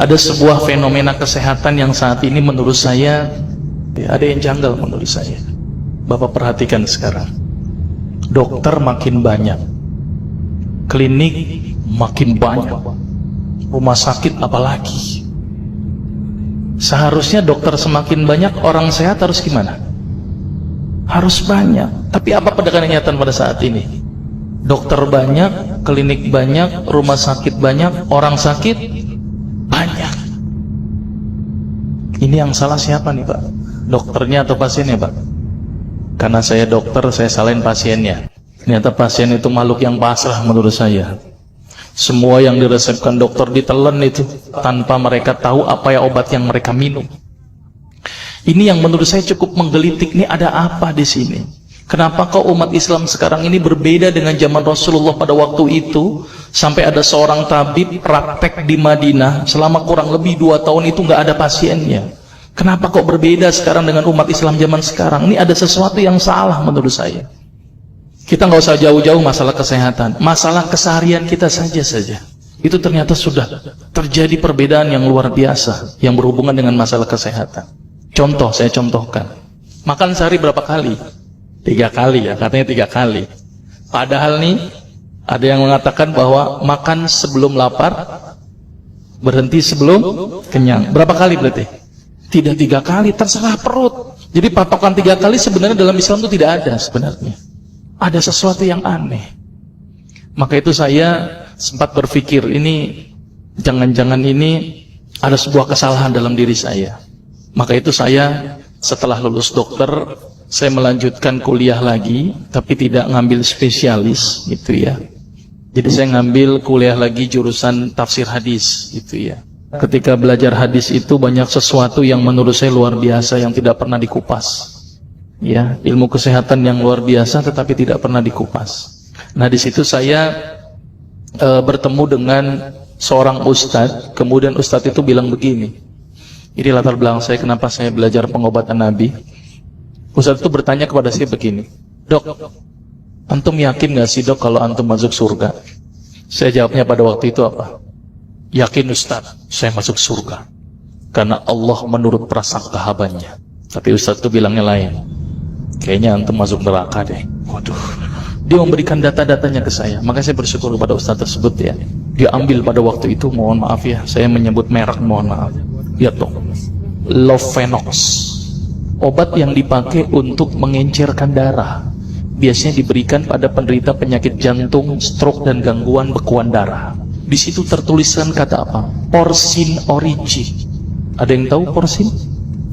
Ada sebuah fenomena kesehatan yang saat ini menurut saya ada yang janggal menurut saya. Bapak perhatikan sekarang, dokter makin banyak, klinik makin banyak, rumah sakit apalagi. Seharusnya dokter semakin banyak, orang sehat harus gimana? Harus banyak. Tapi apa kenyataan pada saat ini? Dokter banyak, klinik banyak, rumah sakit banyak, orang sakit banyak. Ini yang salah siapa nih Pak? Dokternya atau pasiennya Pak? Karena saya dokter, saya salahin pasiennya. Ternyata pasien itu makhluk yang pasrah menurut saya. Semua yang diresepkan dokter ditelan itu tanpa mereka tahu apa ya obat yang mereka minum. Ini yang menurut saya cukup menggelitik. Ini ada apa di sini? Kenapa kok umat Islam sekarang ini berbeda dengan zaman Rasulullah pada waktu itu? Sampai ada seorang tabib praktek di Madinah selama kurang lebih 2 tahun itu nggak ada pasiennya. Kenapa kok berbeda sekarang dengan umat Islam zaman sekarang? Ini ada sesuatu yang salah menurut saya. Kita nggak usah jauh-jauh masalah kesehatan, masalah keseharian kita saja. Itu ternyata sudah terjadi perbedaan yang luar biasa yang berhubungan dengan masalah kesehatan. Contoh, saya contohkan. Makan sehari berapa kali? 3 kali ya, katanya 3 kali. Padahal nih, ada yang mengatakan bahwa makan sebelum lapar, berhenti sebelum kenyang. Berapa kali berarti? Tidak 3 kali, terserah perut. Jadi patokan 3 kali sebenarnya dalam Islam itu tidak ada sebenarnya. Ada sesuatu yang aneh. Maka itu saya sempat berpikir, ini jangan-jangan ini ada sebuah kesalahan dalam diri saya. Maka itu saya setelah lulus dokter, saya melanjutkan kuliah lagi, tapi tidak ngambil spesialis gitu ya. Jadi saya ngambil kuliah lagi jurusan tafsir hadis gitu ya. Ketika belajar hadis itu banyak sesuatu yang menurut saya luar biasa yang tidak pernah dikupas. Ya, ilmu kesehatan yang luar biasa tetapi tidak pernah dikupas. Nah, di situ saya bertemu dengan seorang ustadz. Kemudian ustadz itu bilang begini. Ini latar belakang saya kenapa saya belajar pengobatan Nabi. Ustadz itu bertanya kepada saya begini, "Dok, antum yakin gak sih dok kalau antum masuk surga?" Saya jawabnya pada waktu itu apa? "Yakin Ustadz, saya masuk surga karena Allah menurut prasangka hambanya." Tapi Ustadz itu bilangnya lain. "Kayaknya antum masuk neraka deh." Waduh. Dia memberikan data-datanya ke saya. Maka saya bersyukur kepada Ustadz tersebut ya. Dia ambil pada waktu itu, mohon maaf ya, saya menyebut merek, mohon maaf. Lihat dong, Lovenox, obat yang dipakai untuk mengencerkan darah. Biasanya diberikan pada penderita penyakit jantung, stroke dan gangguan bekuan darah. Di situ tertuliskan kata apa? Porsin origin. Ada yang tahu porsin?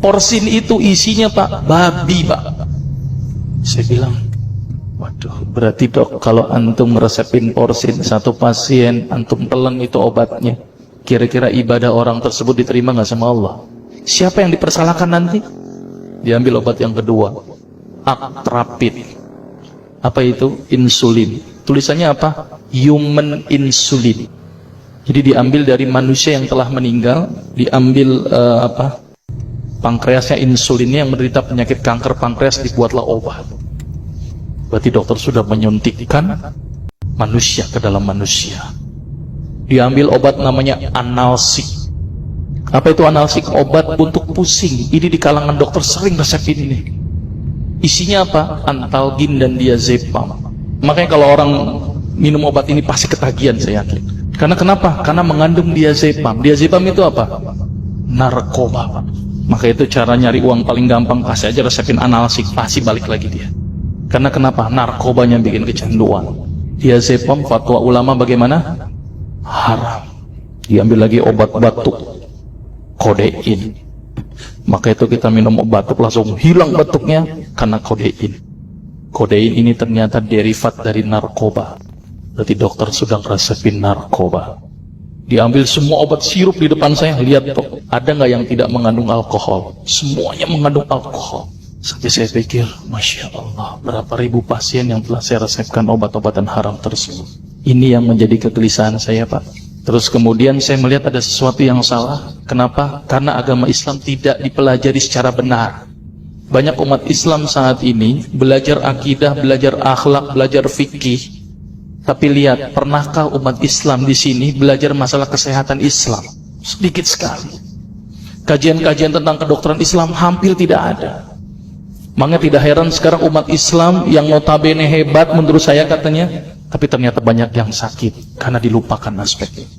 Porsin itu isinya Pak, babi Pak. Saya bilang, waduh, berarti dok kalau antum resepin porsin satu pasien, antum telan itu obatnya, kira-kira ibadah orang tersebut diterima nggak sama Allah? Siapa yang dipersalahkan nanti? Diambil obat yang kedua, Actrapid. Apa itu? Insulin. Tulisannya apa? Human insulin. Jadi diambil dari manusia yang telah meninggal, diambil pankreasnya, insulinnya, yang menderita penyakit kanker pankreas, dibuatlah obat. Berarti dokter sudah menyuntikkan manusia ke dalam manusia. Diambil obat namanya analsik. Apa itu analsik? Obat untuk pusing. Ini di kalangan dokter sering resepin ini. Isinya apa? Antalgin dan diazepam. Makanya kalau orang minum obat ini pasti ketagihan, saya yakin. Karena kenapa? Karena mengandung diazepam. Diazepam itu apa? Narkoba. Maka itu cara nyari uang paling gampang, kasih aja resepin analsik, pasti balik lagi dia. Karena kenapa? Narkobanya bikin kecanduan. Diazepam, fatwa ulama bagaimana? Haram. Diambil lagi obat batuk, kodein. Maka itu kita minum obat batuk langsung hilang batuknya karena kodein. Kodein ini ternyata derivat dari narkoba. Berarti dokter sudah resepin narkoba. Diambil semua obat sirup di depan saya, lihat dok, ada nggak yang tidak mengandung alkohol? Semuanya mengandung alkohol. Sampai saya pikir, Masya Allah, berapa ribu pasien yang telah saya resepkan obat-obatan haram tersebut. Ini yang menjadi kegelisahan saya Pak. Terus kemudian saya melihat ada sesuatu yang salah. Kenapa? Karena agama Islam tidak dipelajari secara benar. Banyak umat Islam saat ini belajar akidah, belajar akhlak, belajar fikih. Tapi lihat, pernahkah umat Islam di sini belajar masalah kesehatan Islam? Sedikit sekali. Kajian-kajian tentang kedokteran Islam hampir tidak ada. Makanya tidak heran sekarang umat Islam yang notabene hebat menurut saya katanya, tapi ternyata banyak yang sakit karena dilupakan aspeknya.